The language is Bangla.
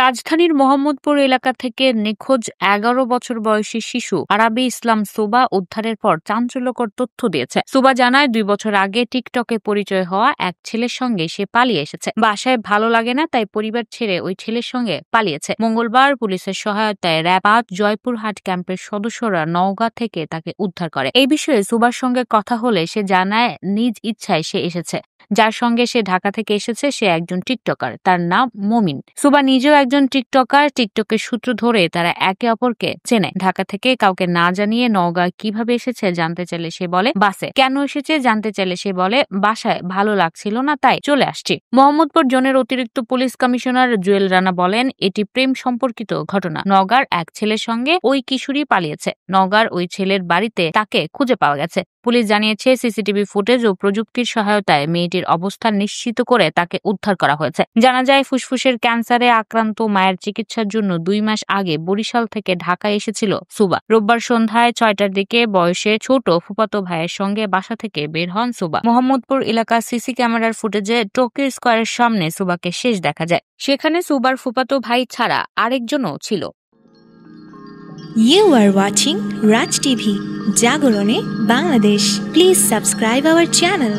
রাজধানীর মোহাম্মদপুর এলাকা থেকে নিখোঁজ ১১ বছর বয়সী শিশু আরাবী ইসলাম সুবা উদ্ধারের পর চাঞ্চল্যকর তথ্য দিয়েছে। সুবা জানায় ২ বছর আগে টিকটকে পরিচয় হওয়া এক ছেলের সঙ্গে সে পালিয়ে এসেছে। বাসায় ভালো লাগে না, তাই পরিবার ছেড়ে ওই ছেলের সঙ্গে পালিয়েছে। মঙ্গলবার পুলিশের সহায়তায় র‍্যাব ৫ জয়পুরহাট ক্যাম্পের সদস্যরা নওগাঁ থেকে তাকে উদ্ধার করে। এই বিষয়ে সুবার সঙ্গে কথা হলে সে জানায় নিজ ইচ্ছায় সে এসেছে। যার সঙ্গে সে ঢাকা থেকে এসেছে সে একজন টিকটকার, তার নাম মমিন। সুবা নিজেও একজন টিকটকার। টিকটকের সূত্র ধরে তারা একে অপরকে চেনে। ঢাকা থেকে কাউকে না জানিয়ে নওগাঁ কিভাবে এসেছে জানতে চাইলে সে বলে বাসে। কেন এসেছে জানতে চাইলে সে বলে বাসায় ভালো লাগছিল না তাই চলে আসছি। মোহাম্মদপুর জোনের অতিরিক্ত পুলিশ কমিশনার জুয়েল রানা বলেন এটি প্রেম সম্পর্কিত ঘটনা। নওগাঁর এক ছেলের সঙ্গে ওই কিশোরী পালিয়েছে। নওগাঁর ওই ছেলের বাড়িতে তাকে খুঁজে পাওয়া গেছে। পুলিশ জানিয়েছে সিসিটিভি ফুটেজ ও প্রযুক্তির সহায়তায় মেয়েটির অবস্থান নিশ্চিত করে তাকে উদ্ধার করা হয়েছে। জানা যায় ফুসফুসের ক্যান্সারে আক্রান্ত মায়ের চিকিৎসার জন্য ২ মাস আগে বরিশাল থেকে ঢাকায় এসেছিল সুবা। রোববার সন্ধ্যায় ৬টার দিকে বয়সে ছোট ফুফাতো ভাইয়ের সঙ্গে বাসা থেকে বের হন সুবা। মোহাম্মদপুর এলাকার সিসি ক্যামেরার ফুটেজে টোকিও স্কয়ারের সামনে সুবাকে শেষ দেখা যায়। সেখানে সুবার ফুফাতো ভাই ছাড়া আরেকজনও ছিল। You are watching Raj TV, Jagorone, Bangladesh. Please subscribe our channel.